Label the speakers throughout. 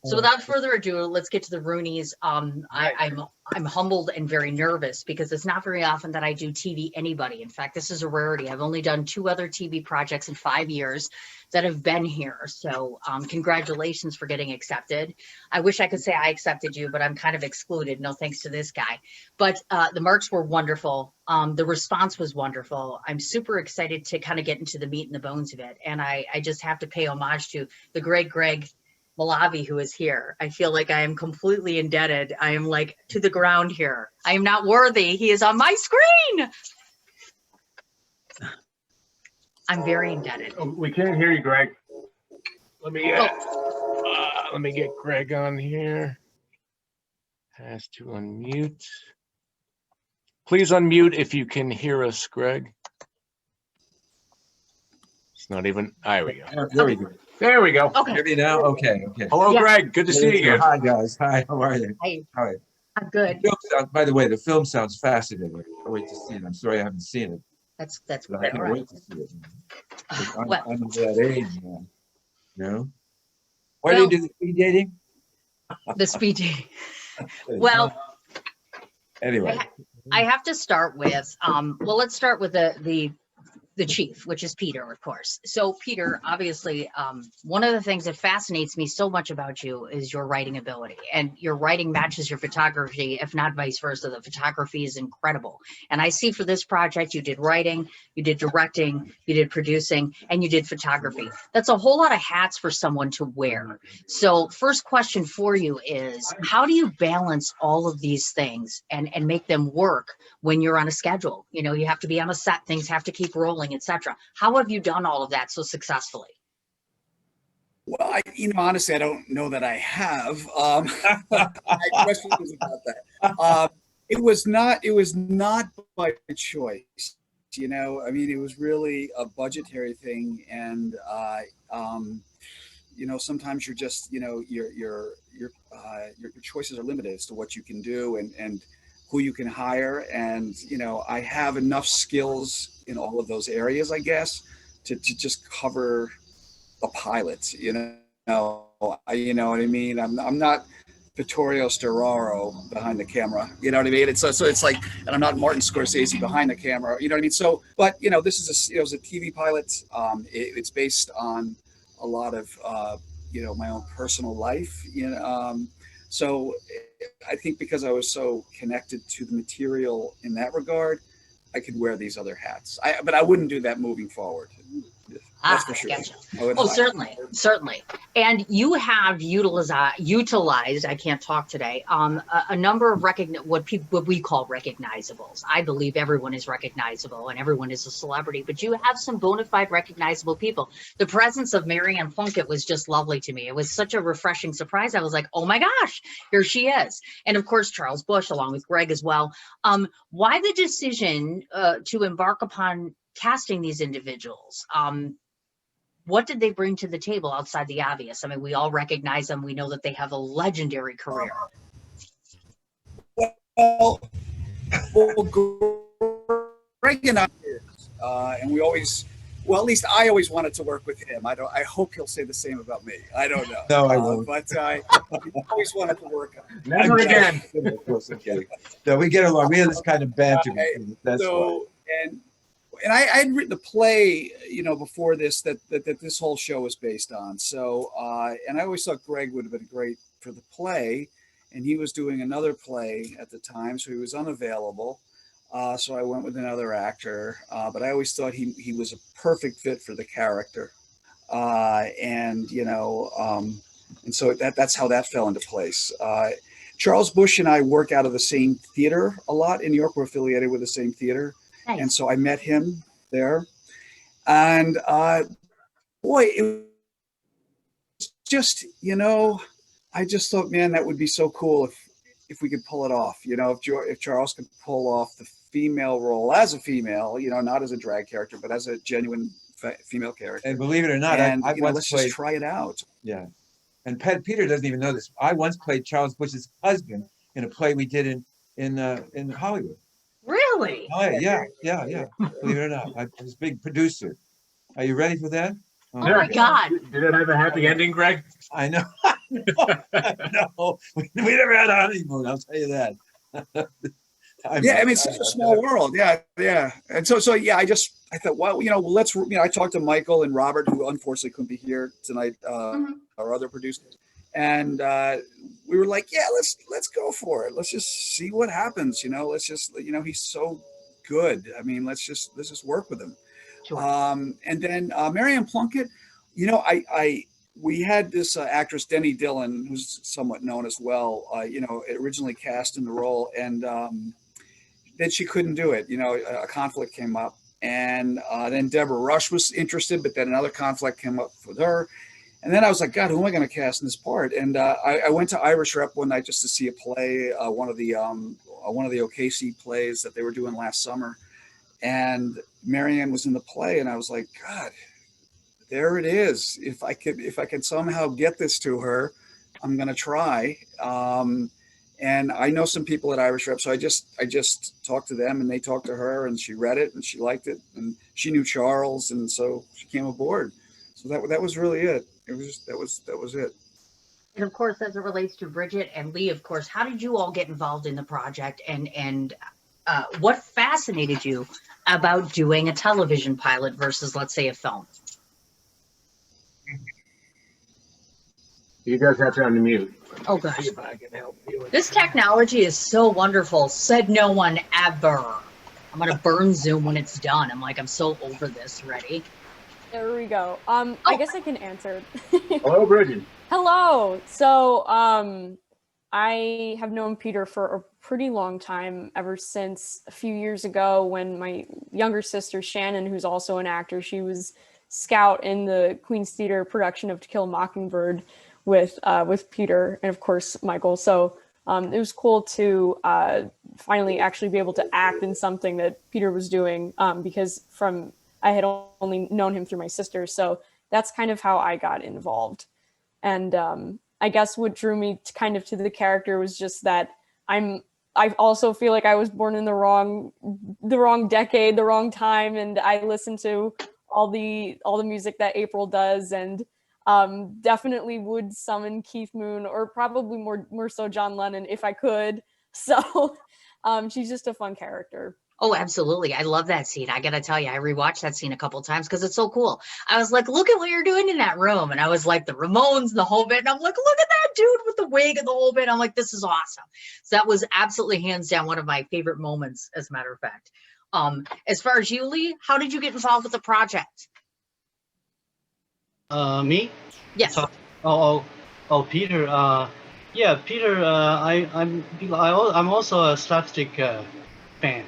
Speaker 1: So without further ado, let's get to the Rooneys. I'm humbled and very nervous because it's not very often that I do TV anybody. In fact, this is a rarity. I've only done 2 other TV projects in 5 years that have been here. So congratulations for getting accepted. I wish I could say I accepted you, but I'm kind of excluded. No thanks to this guy. But the marks were wonderful. The response was wonderful. I'm super excited to kind of get into the meat and the bones of it. And I just have to pay homage to the great Greg Malavi, who is here. I feel like I am completely indebted. I am like to the ground here. I am not worthy. He is on my screen. I'm very indebted.
Speaker 2: Oh, we can't hear you, Greg. Let me get Greg on here. Has to unmute. Please unmute if you can hear us, Greg. It's not even. There we go.
Speaker 3: There we go.
Speaker 2: There we go.
Speaker 1: Okay.
Speaker 3: Hear me now? Okay. Okay.
Speaker 2: Hello,
Speaker 1: Yeah.
Speaker 2: Greg. Good to see you.
Speaker 3: Hi, guys. Hi. How are you?
Speaker 1: Hey,
Speaker 3: All right.
Speaker 1: I'm good.
Speaker 3: By the way, the film sounds fascinating. I wait to see it. I'm sorry I haven't seen it.
Speaker 1: That's
Speaker 3: But I
Speaker 1: great.
Speaker 3: can't
Speaker 1: All right.
Speaker 3: wait to see it. I'm,
Speaker 1: Well-
Speaker 3: I'm that age now. You know? Why do you do the speed dating?
Speaker 1: The speed dating. Well,
Speaker 3: Anyway.
Speaker 1: I have to start with, well, let's start with the chief, which is Peter, of course. So Peter, obviously, one of the things that fascinates me so much about you is your writing ability, and your writing matches your photography, if not vice versa. The photography is incredible. And I see for this project, you did writing, you did directing, you did producing, and you did photography. That's a whole lot of hats for someone to wear. So first question for you is, how do you balance all of these things and make them work when you're on a schedule? You know, you have to be on a set, things have to keep rolling, etc. How have you done all of that so successfully?
Speaker 4: Well, honestly, I don't know that I have. I have questions about that. It was not by choice. I mean, it was really a budgetary thing, and sometimes you're just, your choices are limited as to what you can do and who you can hire. And, I have enough skills in all of those areas, I guess, to just cover a pilot, you know what I mean? I'm not Vittorio Storaro behind the camera, you know what I mean? It's so it's like, and I'm not Martin Scorsese behind the camera, you know what I mean? So, but this is it was a TV pilot. It's based on a lot of my own personal life, so I think because I was so connected to the material in that regard, I could wear these other hats. But I wouldn't do that moving forward. That's for sure.
Speaker 1: Gotcha. Oh, certainly. And you have utilized, I can't talk today, a number of what we call recognizables. I believe everyone is recognizable and everyone is a celebrity, but you have some bona fide recognizable people. The presence of Marianne Plunkett was just lovely to me. It was such a refreshing surprise. I was like, oh my gosh, here she is. And of course, Charles Busch, along with Greg as well. Why the decision to embark upon casting these individuals? What did they bring to the table outside the obvious? I mean, we all recognize them. We know that they have a legendary career.
Speaker 4: Well, Greg and I, and we always, well, at least I always wanted to work with him. I hope he'll say the same about me. I don't know.
Speaker 3: No, I won't.
Speaker 4: But I always wanted to work on it.
Speaker 2: Never again.
Speaker 3: No, we get along. We have this kind of banter. That's
Speaker 4: so, and I had written a play, before this that this whole show was based on. So, and I always thought Greg would have been great for the play, and he was doing another play at the time, so he was unavailable. So I went with another actor, but I always thought he was a perfect fit for the character, and so that's how that fell into place. Charles Busch and I work out of the same theater a lot in New York. We're affiliated with the same theater. Nice. And so I met him there, and boy, it was just, I just thought, man, that would be so cool if we could pull it off. If Charles could pull off the female role as a female, not as a drag character, but as a genuine female character.
Speaker 3: And believe it or not,
Speaker 4: and,
Speaker 3: I once
Speaker 4: let's
Speaker 3: played,
Speaker 4: just try it out.
Speaker 3: Yeah, and Peter doesn't even know this. I once played Charles Busch's husband in a play we did in Hollywood.
Speaker 1: Really?
Speaker 3: Oh yeah. Believe it or not, I was a big producer. Are you ready for that?
Speaker 1: Oh my God!
Speaker 2: Did it have a happy ending, Greg?
Speaker 3: I know. No, we never had a honeymoon. I'll tell you that.
Speaker 4: Yeah, I mean, it's such a small world. Yeah, yeah. And so yeah, I thought, well, I talked to Michael and Robert, who unfortunately couldn't be here tonight,
Speaker 1: Mhm.
Speaker 4: our other producers, and we were like, yeah, let's go for it. Let's just see what happens. Let's just, he's so good. I mean, let's just work with him.
Speaker 1: Sure.
Speaker 4: And then Marianne Plunkett, I we had this actress Denny Dillon, who's somewhat known as well. Originally cast in the role, and then she couldn't do it. A conflict came up, and then Deborah Rush was interested, but then another conflict came up with her. And then I was like, God, who am I going to cast in this part? And I went to Irish Rep one night just to see a play, one of the OKC plays that they were doing last summer. And Marianne was in the play, and I was like, God, there it is. If I could somehow get this to her, I'm going to try. And I know some people at Irish Rep, so I just talked to them, and they talked to her, and she read it, and she liked it, and she knew Charles, and so she came aboard. So that was really it. That was it.
Speaker 1: And of course, as it relates to Bridget and Lee, of course, how did you all get involved in the project, and what fascinated you about doing a television pilot versus, let's say, a film?
Speaker 2: You guys have to unmute.
Speaker 1: Oh gosh,
Speaker 2: See if I can help you.
Speaker 1: this technology is so wonderful. Said no one ever. I'm gonna burn Zoom when it's done. I'm so over this already.
Speaker 5: There we go. I guess I can answer.
Speaker 2: Hello, Bridget.
Speaker 5: Hello. So, I have known Peter for a pretty long time, ever since a few years ago when my younger sister Shannon, who's also an actor, she was scout in the Queen's Theater production of To Kill a Mockingbird with Peter and of course Michael. So it was cool to finally actually be able to act in something that Peter was doing, because I had only known him through my sister. So that's kind of how I got involved. And I guess what drew me to the character was just that I also feel like I was born in the wrong decade, the wrong time, and I listened to all the music that April does, and definitely would summon Keith Moon, or probably more so John Lennon if I could. So she's just a fun character.
Speaker 1: Oh, absolutely. I love that scene. I got to tell you, I rewatched that scene a couple of times because it's so cool. I was like, look at what you're doing in that room. And I was like, the Ramones, the whole bit. And I'm like, look at that dude with the wig and the whole bit. I'm like, this is awesome. So that was absolutely hands down one of my favorite moments, as a matter of fact. As far as you, Lee, how did you get involved with the project?
Speaker 6: Me?
Speaker 1: Yes.
Speaker 6: So, Peter. Yeah, Peter. I'm also a slapstick fan.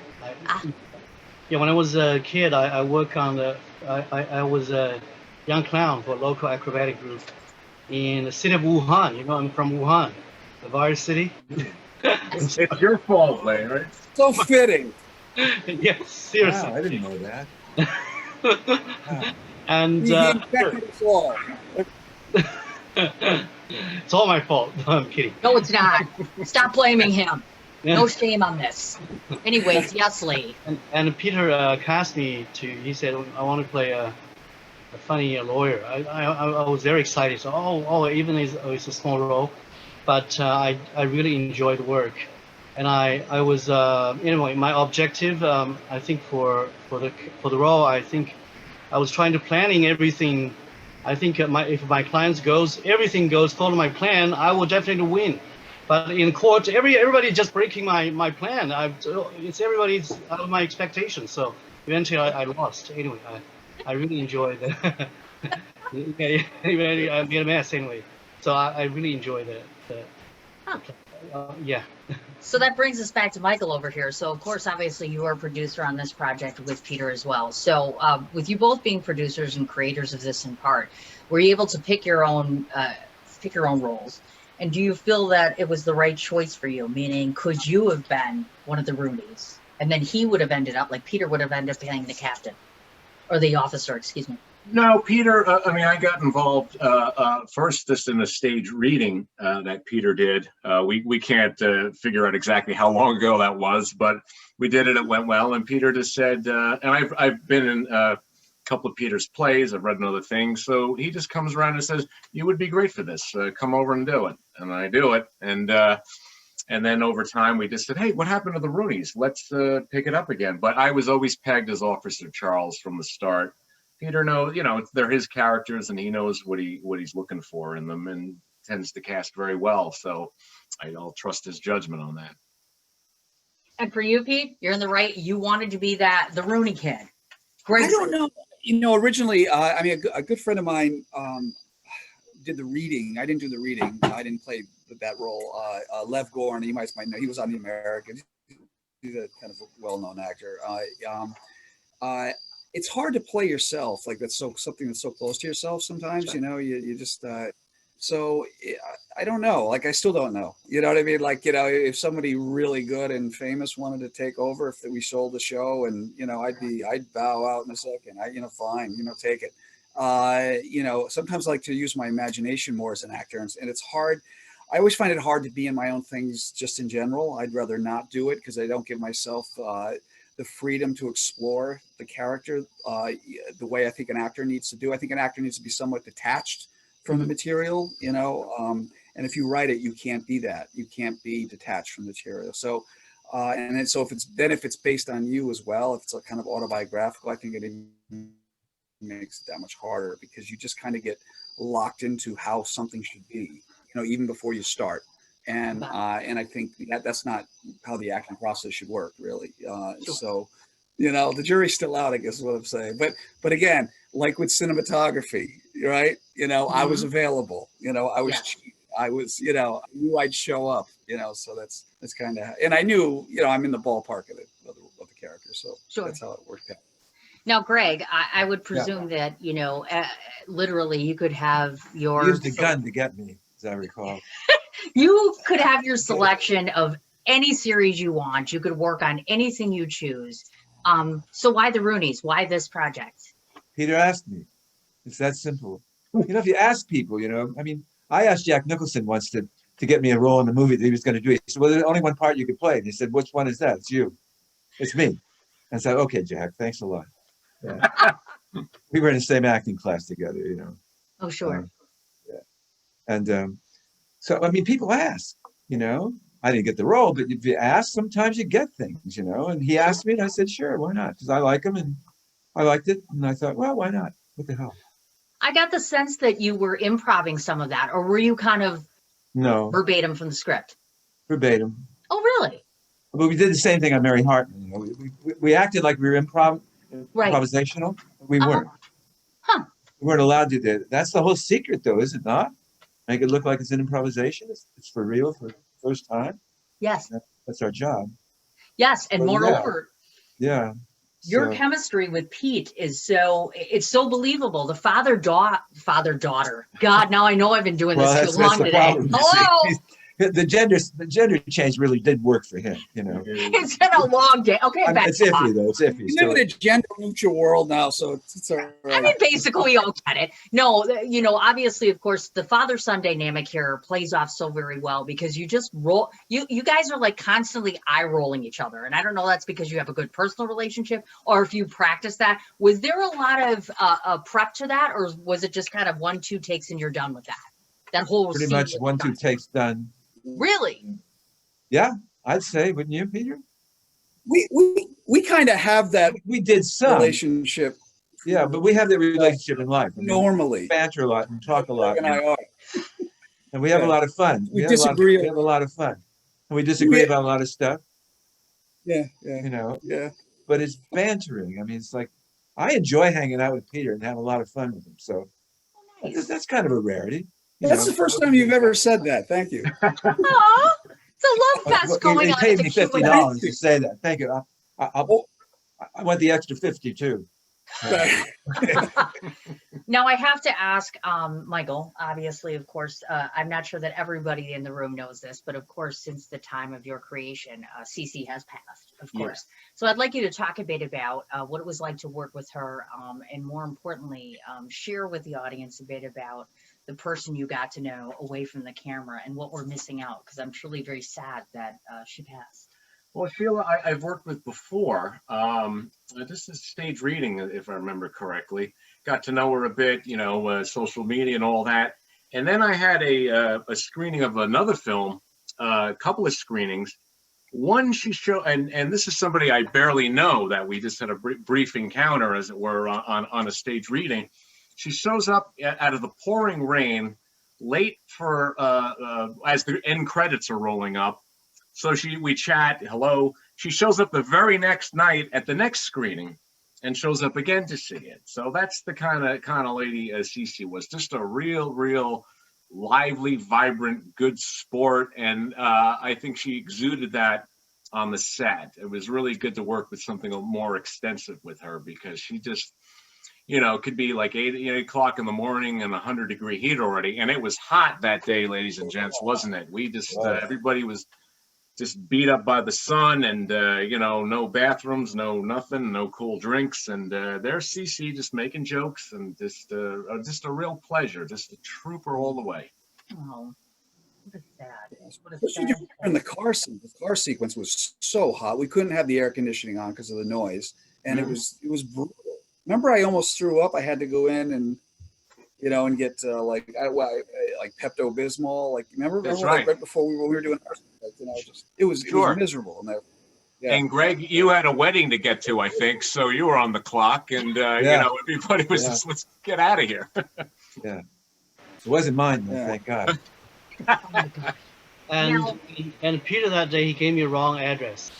Speaker 6: Yeah, when I was a kid, I worked on I was a young clown for a local acrobatic group in the city of Wuhan. I'm from Wuhan, the virus city.
Speaker 2: It's your fault, Lay, right?
Speaker 4: So fitting.
Speaker 6: Yes, seriously.
Speaker 3: Wow, I didn't know that. Wow.
Speaker 6: And
Speaker 4: He infected us all.
Speaker 6: it's all my fault. No, I'm kidding.
Speaker 1: No, it's not. Stop blaming him. No shame on this. Anyways, yes, Lee.
Speaker 6: And Peter cast me he said, I want to play a funny lawyer. I was very excited. So, even though it's a small role, but I really enjoyed the work. And I was, anyway, my objective, I think for the role, I think I was trying to planning everything. I think if my clients everything goes follow my plan, I will definitely win. But in court, everybody just breaking my plan. It's everybody's out of my expectations. So eventually, I lost. Anyway, I really enjoyed it. Anyway, I made a mess anyway. So I really enjoyed it. Yeah.
Speaker 1: So that brings us back to Michael over here. So of course, obviously, you are a producer on this project with Peter as well. So with you both being producers and creators of this in part, were you able to pick your own roles? And do you feel that it was the right choice for you? Meaning, could you have been one of the Rooneys, and then he would have ended up, like Peter would have ended up playing the captain or the officer, excuse me?
Speaker 2: No, Peter, I got involved first just in the stage reading that Peter did. We can't figure out exactly how long ago that was, but we did it. It went well. And Peter just said, and I've been in couple of Peter's plays. I've read another thing. So he just comes around and says, "You would be great for this. Come over and do it." And I do it. And then over time, we just said, "Hey, what happened to the Rooneys? Let's pick it up again." But I was always pegged as Officer Charles from the start. Peter knows, they're his characters, and he knows what he's looking for in them, and tends to cast very well. So I'll trust his judgment on that.
Speaker 1: And for you, Pete, you're in the right. You wanted to be the Rooney kid. Great.
Speaker 4: I don't know. Originally, a good friend of mine did the reading. I didn't do the reading. I didn't play that role. Lev Gorn, you might know, he was on The Americans. He's a kind of a well-known actor. It's hard to play yourself, like that's something that's so close to yourself sometimes. You just so I don't know. Like I still don't know. You know what I mean? Like if somebody really good and famous wanted to take over, if we sold the show, and I'd bow out in a second. Fine, take it. Sometimes I like to use my imagination more as an actor, and it's hard. I always find it hard to be in my own things just in general. I'd rather not do it because I don't give myself the freedom to explore the character the way I think an actor needs to do. I think an actor needs to be somewhat detached from the material, and if you write it, you can't be that. You can't be detached from the material. So, if it's based on you as well, if it's a kind of autobiographical, I think it makes it that much harder because you just kind of get locked into how something should be, even before you start. And I think that's not how the acting process should work, really. So, the jury's still out, I guess is what I'm saying. But again, like with cinematography, right? I was available. I was cheap. I was, I knew I'd show up. So that's kind of, and I knew, I'm in the ballpark of the character. So that's how it worked out.
Speaker 1: Now, Greg, I would presume that, literally you could have your...
Speaker 3: He used a gun to get me, as I recall.
Speaker 1: You could have your selection of any series you want. You could work on anything you choose. So why the Rooneys? Why this project?
Speaker 3: Peter asked me. It's that simple. If you ask people, I asked Jack Nicholson once to get me a role in the movie that he was going to do. He said, "Well, there's only one part you could play." And he said, "Which one is that?" "It's you." "It's me." And I said, "Okay, Jack, thanks a lot." Yeah. We were in the same acting class together,
Speaker 1: Oh, sure.
Speaker 3: Yeah. And so, people ask, I didn't get the role, but if you ask, sometimes you get things, and he asked me and I said, sure, why not? Because I like him and I liked it. And I thought, well, why not? What the hell?
Speaker 1: I got the sense that you were improvising some of that, or were you kind of verbatim from the script?
Speaker 3: Verbatim.
Speaker 1: Oh, really?
Speaker 3: But we did the same thing on Mary Hartman. We acted like we were improvisational. We weren't.
Speaker 1: Huh.
Speaker 3: We weren't allowed to do that. That's the whole secret, though, is it not? Make it look like it's an improvisation. It's for real for the first time.
Speaker 1: Yes.
Speaker 3: That's our job.
Speaker 1: Yes, and moreover,
Speaker 3: yeah.
Speaker 1: Your chemistry with Pete is so believable. The father-daughter. God, now I know I've been doing this too long today. Hello.
Speaker 3: The gender change really did work for him,
Speaker 1: It's been a long day. Okay,
Speaker 3: it's iffy though. It's iffy.
Speaker 4: We live in a gender neutral world now, so it's all right.
Speaker 1: Basically, we all get it. No, obviously, of course, the father-son dynamic here plays off so very well because you just roll. You guys are like constantly eye rolling each other, and I don't know that's because you have a good personal relationship or if you practice that. Was there a lot of prep to that, or was it just kind of 1-2 takes and you're done with that? That whole
Speaker 3: pretty much 1-2 takes done.
Speaker 1: Really?
Speaker 3: Yeah, I'd say, wouldn't you, Peter?
Speaker 4: We kind of have that.
Speaker 3: We did some
Speaker 4: relationship.
Speaker 3: Yeah, but we have that relationship in life.
Speaker 4: Normally,
Speaker 3: we banter a lot and talk a lot.
Speaker 4: And I are.
Speaker 3: And we have a lot of fun.
Speaker 4: We disagree.
Speaker 3: We have a lot of fun. And we disagree about a lot of stuff.
Speaker 4: Yeah.
Speaker 3: Yeah. But it's bantering. It's like I enjoy hanging out with Peter and have a lot of fun with him. So that's kind of a rarity.
Speaker 4: That's the first time you've ever said that. Thank you.
Speaker 1: Aww, it's a love fest going on.
Speaker 3: He paid me $50 to say that. Thank you. I want the extra 50 too.
Speaker 1: Now I have to ask, Michael, obviously, of course, I'm not sure that everybody in the room knows this, but of course, since the time of your creation, Cece has passed, of course. So I'd like you to talk a bit about what it was like to work with her, and more importantly, share with the audience a bit about the person you got to know away from the camera and what we're missing out, because I'm truly very sad that she passed.
Speaker 2: Well, Sheila, I've worked with before. This is stage reading, if I remember correctly. Got to know her a bit, social media and all that. And then I had a screening of another film, a couple of screenings. One she showed, and this is somebody I barely know that we just had a brief encounter, as it were, on a stage reading. She shows up out of the pouring rain, late for as the end credits are rolling up. So we chat, hello. She shows up the very next night at the next screening, and shows up again to see it. So that's the kind of lady Cece was. Just a real lively, vibrant, good sport, and I think she exuded that on the set. It was really good to work with something more extensive with her, because she just, could be like 8 o'clock in the morning and 100-degree heat already, and it was hot that day, ladies and gents, wasn't it? We just everybody was just beat up by the sun, and no bathrooms, no nothing, no cool drinks, and there's CC just making jokes, and just a real pleasure, just a trooper all the way.
Speaker 1: Oh, what a sad. What a
Speaker 4: Especially
Speaker 1: sad.
Speaker 4: during the car scene. The car sequence was so hot. We couldn't have the air conditioning on because of the noise, and it was brutal. Remember, I almost threw up. I had to go in and and get like Pepto Bismol. Like remember
Speaker 2: right.
Speaker 4: Right before we were doing our it was miserable. And
Speaker 2: And Greg, you had a wedding to get to, I think, so you were on the clock, and everybody was just, let's get out of here.
Speaker 3: Yeah. It wasn't mine, though, thank God.
Speaker 1: Oh my God.
Speaker 6: And Peter that day he gave me a wrong address.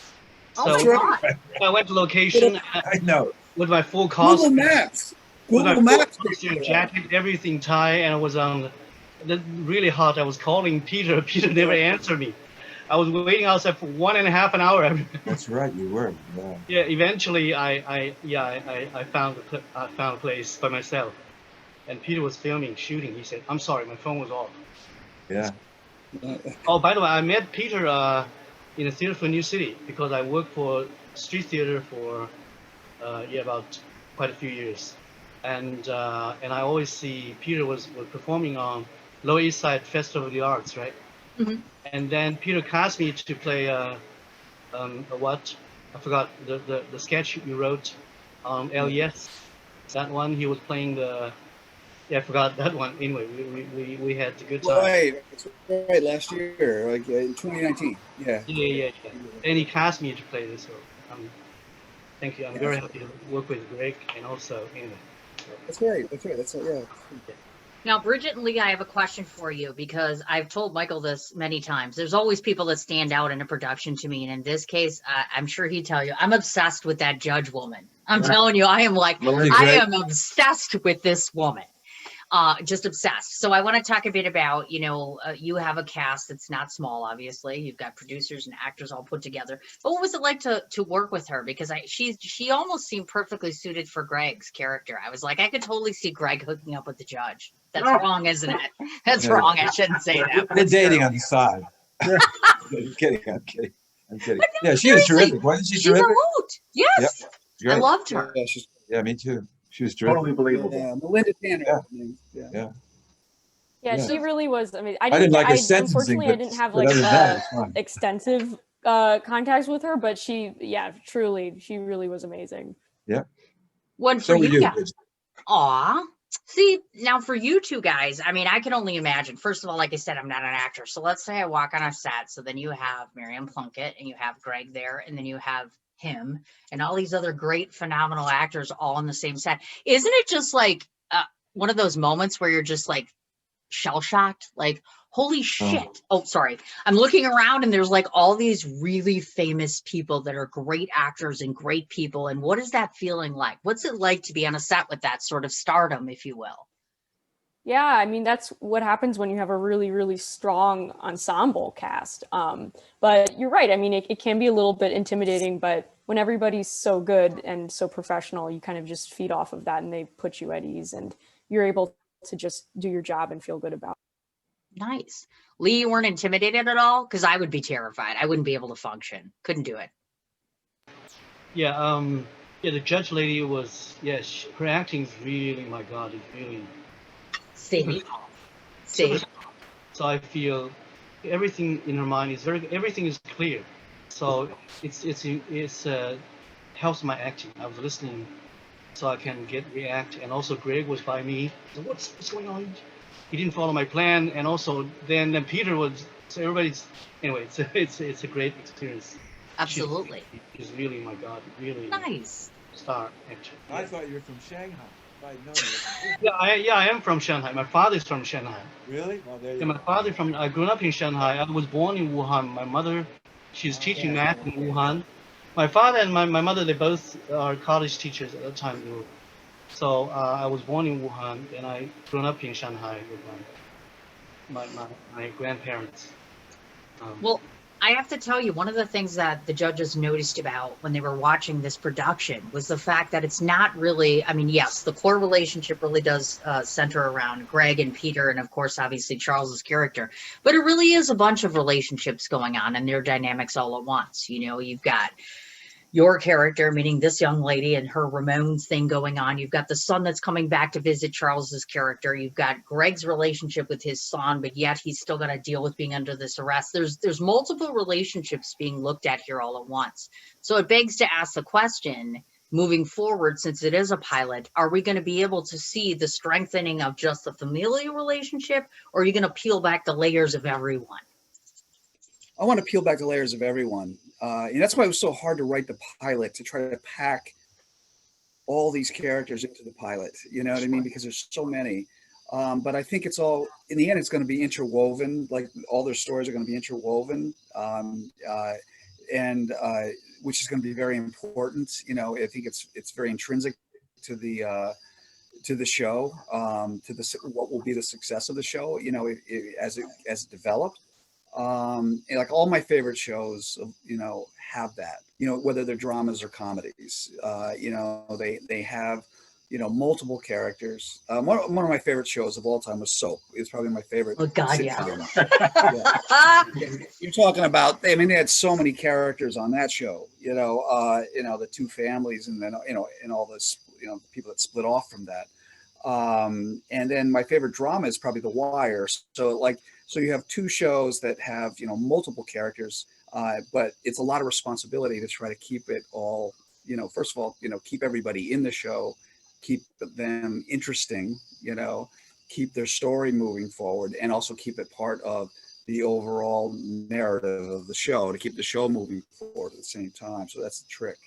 Speaker 1: Oh
Speaker 6: So
Speaker 1: my God.
Speaker 6: I went to location
Speaker 3: I know.
Speaker 6: with my full costume.
Speaker 4: Google Maps.
Speaker 6: With my
Speaker 4: Google Maps.
Speaker 6: full costume, jacket, everything, tie, and I was really hot. I was calling Peter. Peter never answered me. I was waiting outside for 1.5 hours.
Speaker 3: That's right, you were. Yeah.
Speaker 6: Yeah. Eventually, I found a place by myself, and Peter was shooting. He said, "I'm sorry, my phone was off."
Speaker 3: Yeah.
Speaker 6: Oh, by the way, I met Peter in a theater for New City, because I worked for street theater for about quite a few years, and I always see Peter was performing on Lower East Side Festival of the Arts, right?
Speaker 1: Mhm.
Speaker 6: And then Peter cast me to play what? I forgot the sketch you wrote on LES. That one, he was playing I forgot that one. Anyway, we had a good time.
Speaker 4: Right, that's right. Last year, like in 2019. Yeah.
Speaker 6: Yeah. And he cast me to play this. So thank you. I'm very happy to work with Greg, and also anyway.
Speaker 4: That's right. That's yeah.
Speaker 1: Now, Bridget and Lee, I have a question for you, because I've told Michael this many times. There's always people that stand out in a production to me. And in this case, I'm sure he'd tell you, I'm obsessed with that judge woman. I'm telling you, I am obsessed with this woman. Just obsessed. So I want to talk a bit about, you have a cast that's not small, obviously. You've got producers and actors all put together. But what was it like to work with her? Because she almost seemed perfectly suited for Greg's character. I was like, I could totally see Greg hooking up with the judge. That's wrong, isn't it? That's wrong. I shouldn't say that.
Speaker 3: They're dating on the side. I'm kidding. Yeah, she was terrific. Wasn't she
Speaker 1: She's
Speaker 3: terrific?
Speaker 1: a hoot. Yes.
Speaker 3: Yep.
Speaker 1: I loved her.
Speaker 4: Yeah,
Speaker 3: Me too. She was terrific.
Speaker 2: Totally believable.
Speaker 4: Yeah, Melinda Tanner.
Speaker 5: Yeah, she really was. I mean,
Speaker 3: I didn't like her sentencing,
Speaker 5: unfortunately, I didn't have
Speaker 3: but
Speaker 5: like
Speaker 3: other than that, it's fine.
Speaker 5: extensive contacts with her, but she really was amazing.
Speaker 3: Yeah.
Speaker 1: One
Speaker 3: So
Speaker 1: for
Speaker 3: were
Speaker 1: you
Speaker 3: you.
Speaker 1: guys. Aw. See, now for you two guys, I mean, I can only imagine. First of all, like I said, I'm not an actor. So let's say I walk on a set. So then you have Miriam Plunkett and you have Greg there, and then you have him and all these other great, phenomenal actors all on the same set. Isn't it just like one of those moments where you're just like shell-shocked? Like, holy shit. Oh, sorry. I'm looking around and there's like all these really famous people that are great actors and great people. And what is that feeling like? What's it like to be on a set with that sort of stardom, if you will?
Speaker 5: Yeah, I mean, that's what happens when you have a really, really strong ensemble cast. But you're right. I mean, it can be a little bit intimidating, but when everybody's so good and so professional, you kind of just feed off of that and they put you at ease and you're able to just do your job and feel good about it.
Speaker 1: Nice. Lee, you weren't intimidated at all? Because I would be terrified. I wouldn't be able to function. Couldn't do it.
Speaker 6: Yeah. The judge lady was, her acting is really, my God, it's really.
Speaker 1: See.
Speaker 6: So I feel everything in her mind everything is clear. So it's helps my acting. I was listening, so I can react. And also Greg was by me. So what's going on? He didn't follow my plan, and also then Peter was. So everybody's anyway. It's a great experience.
Speaker 1: Absolutely.
Speaker 6: She's really, my God, really
Speaker 1: Nice.
Speaker 6: star actor.
Speaker 3: I thought you were from Shanghai. If I'd known you.
Speaker 6: Yeah, I am from Shanghai. My father's from Shanghai.
Speaker 3: Really? Well, there you
Speaker 6: Yeah,
Speaker 3: go.
Speaker 6: my father from. I grew up in Shanghai. I was born in Wuhan. My mother, she's teaching math in Wuhan. My father and my mother, they both are college teachers at that time. So I was born in Wuhan, and I grew up in Shanghai with my grandparents.
Speaker 1: Well, I have to tell you, one of the things that the judges noticed about when they were watching this production was the fact that it's not really, I mean, yes, the core relationship really does center around Greg and Peter, and of course, obviously, Charles's character, but it really is a bunch of relationships going on and their dynamics all at once. You know, you've got your character, meaning this young lady and her Ramones thing going on. You've got the son that's coming back to visit Charles's character. You've got Greg's relationship with his son, but yet he's still got to deal with being under this arrest. There's multiple relationships being looked at here all at once. So it begs to ask the question, moving forward, since it is a pilot, are we going to be able to see the strengthening of just the familial relationship, or are you going to peel back the layers of everyone?
Speaker 4: I want to peel back the layers of everyone. And that's why it was so hard to write the pilot, to try to pack all these characters into the pilot. You know what I mean? Because there's so many. But I think it's all, in the end, it's going to be interwoven. Like all their stories are going to be interwoven, and which is going to be very important. You know, I think it's very intrinsic to the show, what will be the success of the show. You know, as it developed. And like all my favorite shows, you know, have that, you know, whether they're dramas or comedies, you know, they have, you know, multiple characters. One of my favorite shows of all time was Soap. It's probably my favorite.
Speaker 1: Oh God,
Speaker 4: sitcom.
Speaker 1: yeah.
Speaker 4: You're talking about, I mean, they had so many characters on that show, you know, the two families, and then, you know, and all this, you know, people that split off from that. And then my favorite drama is probably The Wire. So you have two shows that have, you know, multiple characters, but it's a lot of responsibility to try to keep it all, you know, first of all, you know, keep everybody in the show, keep them interesting, you know, keep their story moving forward, and also keep it part of the overall narrative of the show, to keep the show moving forward at the same time. So that's the trick.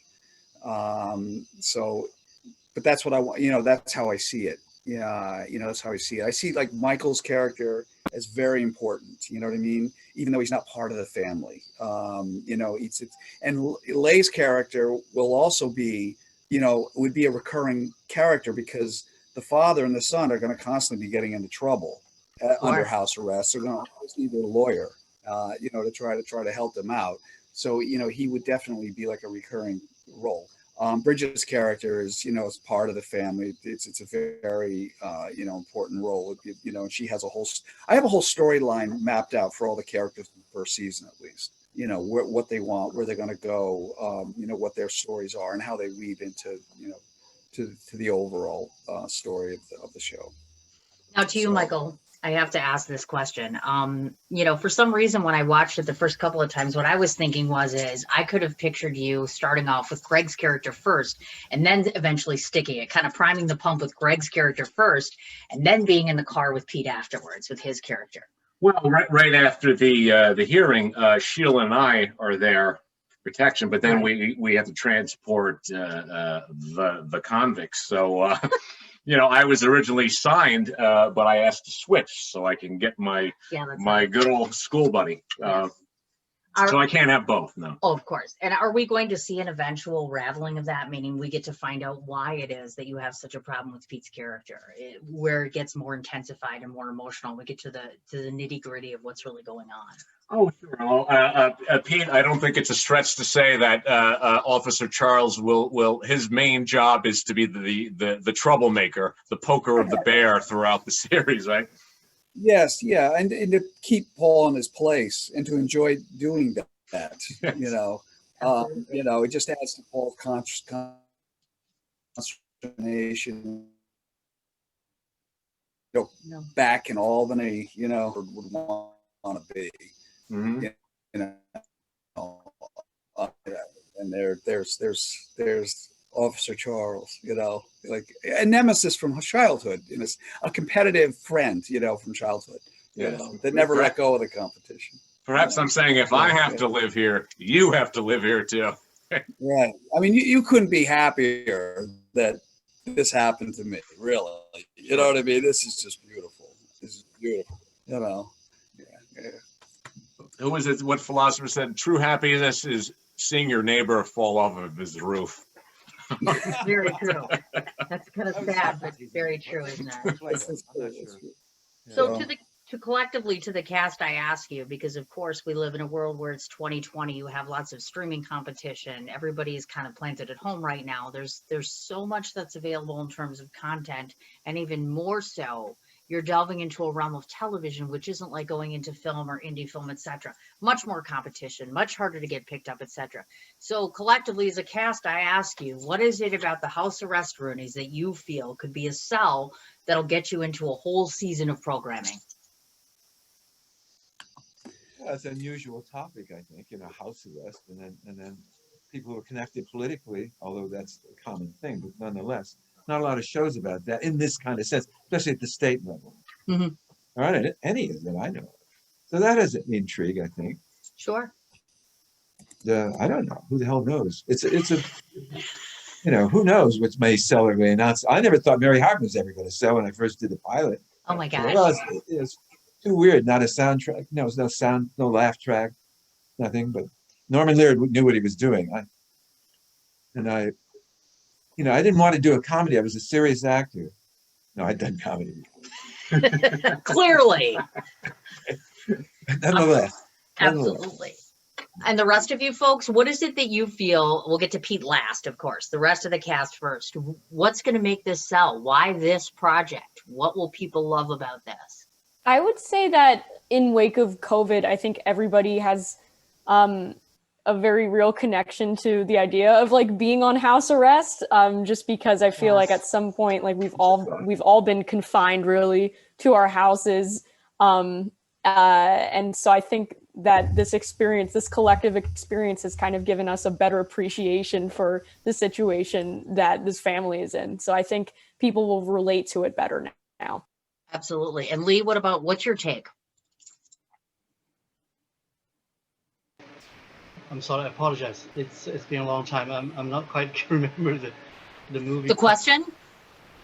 Speaker 4: But that's what I want, you know, that's how I see it. Yeah, you know, that's how I see it. I see like Michael's character as very important, you know what I mean? Even though he's not part of the family. You know, and Lay's character will also be, you know, would be a recurring character, because the father and the son are going to constantly be getting into trouble under house arrest. They're going to always need a lawyer, you know, to try to help them out. So, you know, he would definitely be like a recurring role. Bridget's character is, you know, as part of the family. It's a very, you know, important role. You know, and she has I have a whole storyline mapped out for all the characters in the first season, at least. You know, what they want, where they're going to go, you know, what their stories are, and how they weave into, you know, to the overall story of the show.
Speaker 1: Now to you, Michael, I have to ask this question. You know, for some reason, when I watched it the first couple of times, what I was thinking is I could have pictured you starting off with Greg's character first, and then eventually sticking it, kind of priming the pump with Greg's character first, and then being in the car with Pete afterwards with his character.
Speaker 2: Well, right after the hearing, Sheila and I are there for protection, but then we have to transport the convicts. So you know, I was originally signed, but I asked to switch so I can get my good old school buddy. So I can't have both, no.
Speaker 1: Oh, of course. And are we going to see an eventual raveling of that? Meaning we get to find out why it is that you have such a problem with Pete's character, where it gets more intensified and more emotional. We get to the nitty gritty of what's really going on.
Speaker 2: Oh, sure. Well, Pete, I don't think it's a stretch to say that Officer Charles will his main job is to be the troublemaker, the poker of the bear throughout the series, right?
Speaker 4: Yes, yeah, and to keep Paul in his place and to enjoy doing that, you know, it just adds to Paul's consternation. You know, back in Albany, you know, would want to be,
Speaker 2: Mm-hmm.
Speaker 4: you know, and there's Officer Charles, like a nemesis from childhood, a competitive friend, from childhood, that never let go of the competition.
Speaker 2: Perhaps I'm saying if I have to live here, you have to live here too.
Speaker 4: Right. I mean, you couldn't be happier that this happened to me, really. You know what I mean? This is just beautiful. This is beautiful, Yeah.
Speaker 2: Who was it? What philosopher said? True happiness is seeing your neighbor fall off of his roof.
Speaker 1: Very true. That's kind of sad, but very true, isn't it?
Speaker 3: I'm not sure.
Speaker 1: So to collectively to the cast, I ask you, because of course we live in a world where it's 2020, you have lots of streaming competition. Everybody is kind of planted at home right now. There's so much that's available in terms of content, and even more so, you're delving into a realm of television, which isn't like going into film or indie film, etc. Much more competition, much harder to get picked up, etc. So collectively as a cast, I ask you, what is it about the House Arrest Rooneys that you feel could be a sell that'll get you into a whole season of programming?
Speaker 3: Well, it's an unusual topic, I think, house arrest, and then people who are connected politically, although that's a common thing, but nonetheless, not a lot of shows about that in this kind of sense, especially at the state level.
Speaker 1: Mhm.
Speaker 3: All right, any that I know of. So that is an intrigue, I think.
Speaker 1: Sure.
Speaker 3: I don't know. Who the hell knows? It's a who knows what may sell or may not. I never thought Mary Hartman was ever going to sell when I first did the pilot.
Speaker 1: Oh my
Speaker 3: Well,
Speaker 1: gosh.
Speaker 3: it's too weird. Not a soundtrack. No, there's no sound, no laugh track, nothing. But Norman Lear knew what he was doing. I didn't want to do a comedy. I was a serious actor. No, I'd done comedy.
Speaker 1: Clearly.
Speaker 3: Nonetheless.
Speaker 1: Absolutely. And the rest of you folks, what is it that you feel, we'll get to Pete last, of course, the rest of the cast first. What's going to make this sell? Why this project? What will people love about this?
Speaker 5: I would say that in wake of COVID, I think everybody has a very real connection to the idea of like being on house arrest, just because I feel like at some point, like we've all been confined really to our houses. And so I think that this collective experience has kind of given us a better appreciation for the situation that this family is in. So I think people will relate to it better now.
Speaker 1: Absolutely. And Lee, what's your take?
Speaker 6: I'm sorry, I apologize. It's been a long time. I'm not quite remember the movie.
Speaker 1: The question?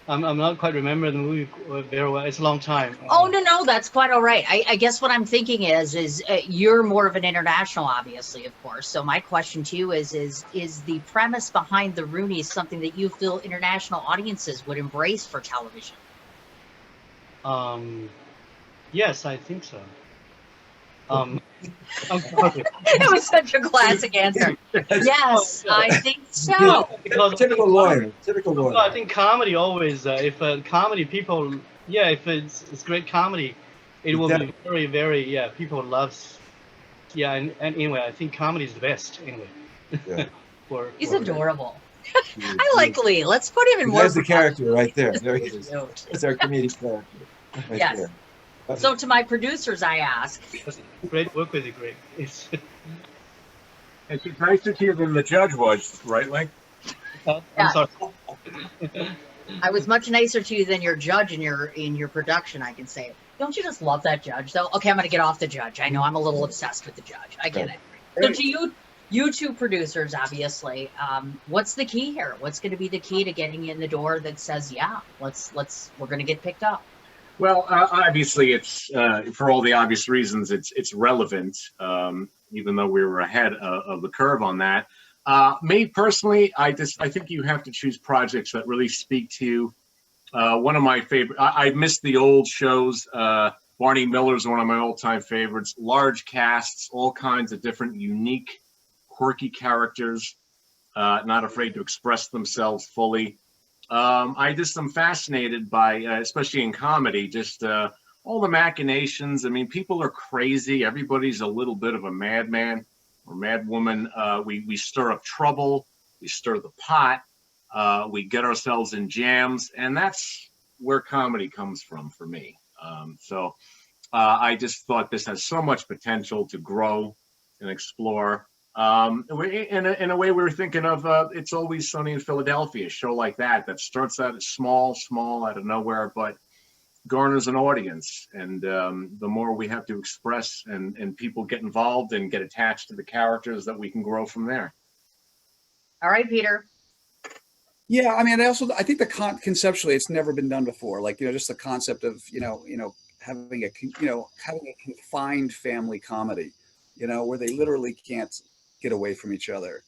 Speaker 6: I'm not quite remember the movie very well. It's a long time.
Speaker 1: Oh, no, that's quite all right. I guess what I'm thinking is you're more of an international, obviously, of course. So my question to you is the premise behind the Rooneys something that you feel international audiences would embrace for television?
Speaker 6: Yes, I think so.
Speaker 1: It was such a classic answer. Yes, I think so.
Speaker 3: Typical lawyer.
Speaker 6: Well, I think comedy always, if comedy people, if it's great comedy, it will be very, very, people loves. Yeah, and anyway, I think comedy is the best anyway.
Speaker 3: Yeah.
Speaker 1: He's adorable. I like Lee. Let's put him in more.
Speaker 3: There's the character right there. There he is. That's our comedic character. Right
Speaker 1: Yes.
Speaker 3: there.
Speaker 1: So to my producers, I ask.
Speaker 6: Great work with you, Greg.
Speaker 2: And she's nicer to you than the judge was, right, Lee?
Speaker 6: I'm sorry.
Speaker 1: I was much nicer to you than your judge in your production, I can say. Don't you just love that judge, though? Okay, I'm going to get off the judge. I know I'm a little obsessed with the judge. I get it. So to you two producers, obviously, what's the key here? What's going to be the key to getting you in the door that says, yeah, we're going to get picked up?
Speaker 2: Well, obviously, it's for all the obvious reasons. It's relevant, even though we were ahead of the curve on that. Me personally, I think you have to choose projects that really speak to you. One of my favorite. I miss the old shows. Barney Miller's one of my all-time favorites. Large casts, all kinds of different, unique, quirky characters, not afraid to express themselves fully. I just am fascinated by, especially in comedy, just all the machinations. I mean, people are crazy. Everybody's a little bit of a madman or madwoman. We stir up trouble. We stir the pot. We get ourselves in jams. And that's where comedy comes from for me. I just thought this has so much potential to grow and explore. In a way, we were thinking of It's Always Sunny in Philadelphia, a show like that starts out as small out of nowhere, but garners an audience. And the more we have to express and people get involved and get attached to the characters, that we can grow from there.
Speaker 1: All right, Peter.
Speaker 4: Yeah, I mean, I think conceptually, it's never been done before. Like, just the concept of having a confined family comedy, where they literally can't get away from each other,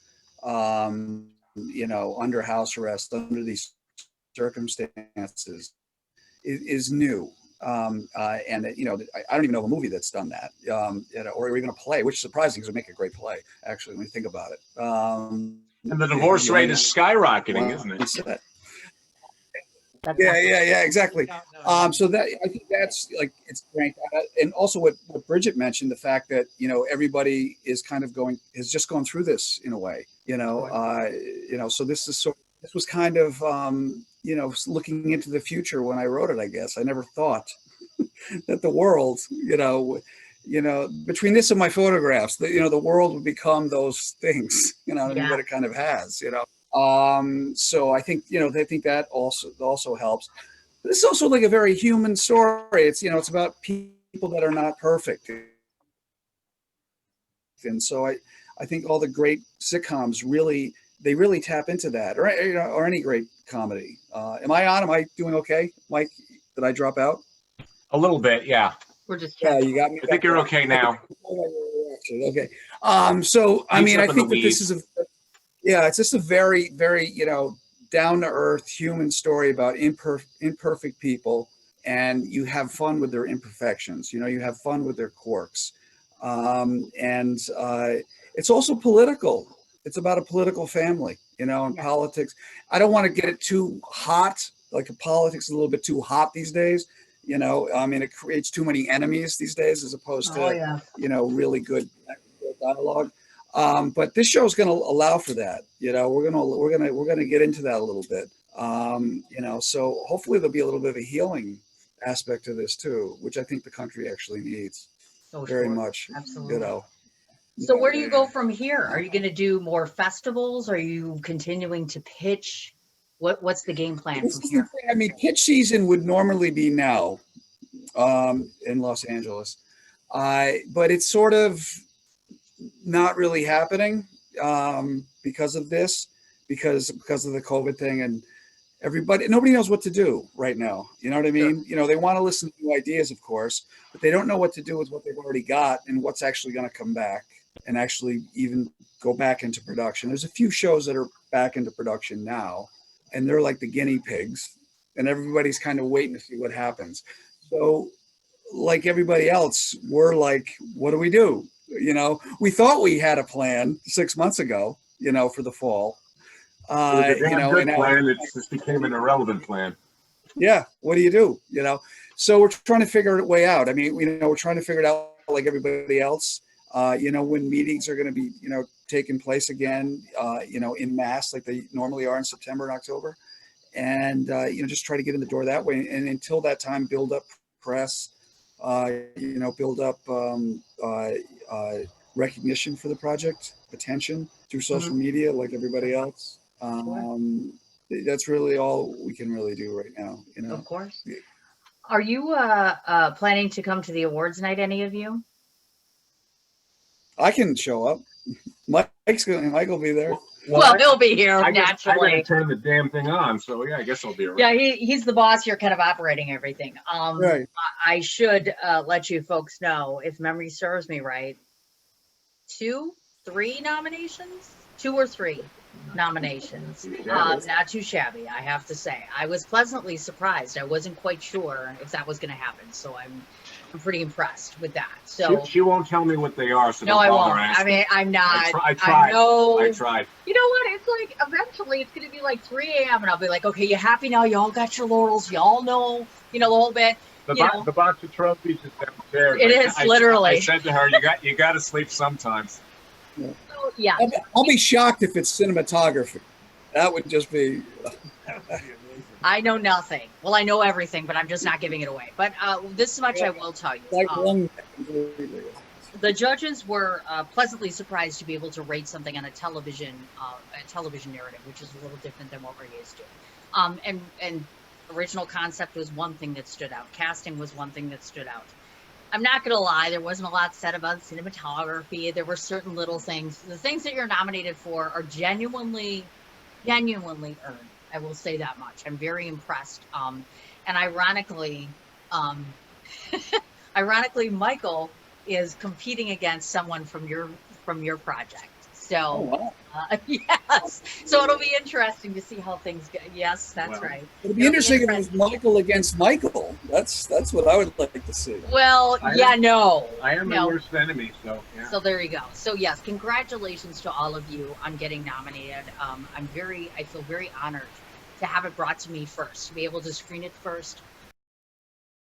Speaker 4: under house arrest, under these circumstances, is new. And I don't even know of a movie that's done that, or even a play, which is surprising because it would make a great play, actually, when you think about it.
Speaker 2: And the divorce rate is skyrocketing, isn't it?
Speaker 4: Yeah, exactly. So that, I think that's like, it's great. And also what Bridget mentioned, the fact that, everybody is kind of has just gone through this in a way, so this was kind of, looking into the future when I wrote it, I guess. I never thought that the world, between this and my photographs, the world would become those things, that it kind of has, So I think, that also helps. But it's also like a very human story. It's, it's about people that are not perfect. And so I think all the great sitcoms really tap into that, or any great comedy. Am I on? Am I doing okay, Mike? Did I drop out?
Speaker 2: A little bit, yeah.
Speaker 1: We're just
Speaker 4: you got me.
Speaker 2: I think you're okay now.
Speaker 4: Okay. So I mean, I think that this is it's just a very, very, down to earth human story about imperfect people, and you have fun with their imperfections. You have fun with their quirks, and it's also political. It's about a political family, and politics. I don't want to get it too hot. Like politics is a little bit too hot these days. I mean, it creates too many enemies these days, as opposed to, really good dialogue. But this show is going to allow for that. We're going to get into that a little bit. So hopefully there'll be a little bit of a healing aspect to this too, which I think the country actually needs very much.
Speaker 1: Absolutely. So where do you go from here? Are you going to do more festivals? Are you continuing to pitch? What's the game plan from here?
Speaker 4: I mean, pitch season would normally be now in Los Angeles, but it's sort of not really happening because of this, because of the COVID thing, and nobody knows what to do right now. You know what I mean? Sure. They want to listen to new ideas, of course, but they don't know what to do with what they've already got and what's actually going to come back and actually even go back into production. There's a few shows that are back into production now, and they're like the guinea pigs, and everybody's kind of waiting to see what happens. So like everybody else, we're like, what do we do? We thought we had a plan 6 months ago, for the fall.
Speaker 2: It was a damn good plan. It just became an irrelevant plan.
Speaker 4: Yeah. What do you do? So we're trying to figure a way out. I mean, we're trying to figure it out like everybody else. When meetings are going to be, taking place again, in mass, like they normally are in September and October, and just try to get in the door that way. And until that time, build up press, build up recognition for the project, attention through social media, like everybody else. That's really all we can really do right now.
Speaker 1: Of course. Are you planning to come to the awards night? Any of you?
Speaker 4: I can show up. Mike will be there.
Speaker 1: Well, he'll be here
Speaker 2: I
Speaker 1: naturally.
Speaker 2: got to turn the damn thing on, so yeah, I guess I'll be around.
Speaker 1: Yeah, he's the boss. You're kind of operating everything.
Speaker 4: Right.
Speaker 1: I should let you folks know, if memory serves me right, 2 or 3 nominations. Not too shabby, I have to say. I was pleasantly surprised. I wasn't quite sure if that was going to happen, so I'm pretty impressed with that. So
Speaker 2: she won't tell me what they are, so
Speaker 1: no, I won't. I mean, I'm not.
Speaker 2: I tried.
Speaker 1: I
Speaker 2: tried.
Speaker 1: You know what? It's like eventually it's going to be like 3 a.m. and I'll be like, okay, you happy now? Y'all got your laurels. Y'all know, the whole bit.
Speaker 2: The box of trophies is downstairs.
Speaker 1: It is literally.
Speaker 2: I said to her, you got to sleep sometimes.
Speaker 4: Yeah.
Speaker 1: So, yeah.
Speaker 4: I'll be shocked if it's cinematography. That would just be.
Speaker 1: I know nothing. Well, I know everything, but I'm just not giving it away. But this much I will tell you. The judges were pleasantly surprised to be able to rate something on a television narrative, which is a little different than what we're used to. And original concept was one thing that stood out. Casting was one thing that stood out. I'm not going to lie, there wasn't a lot said about cinematography. There were certain little things. The things that you're nominated for are genuinely earned. I will say that much. I'm very impressed. And ironically, Michael is competing against someone from your project. So,
Speaker 4: Oh, wow.
Speaker 1: yes. So it'll be interesting to see how things go. Yes, that's
Speaker 2: Wow.
Speaker 1: right.
Speaker 4: It'd be interesting if it was Michael against Michael. That's what I would like to see.
Speaker 1: Well,
Speaker 2: I
Speaker 1: yeah,
Speaker 2: am-
Speaker 1: no.
Speaker 2: I am
Speaker 1: no.
Speaker 2: my worst enemy, so yeah.
Speaker 1: So there you go. So yes, congratulations to all of you on getting nominated. I feel very honored to have it brought to me first, to be able to screen it first,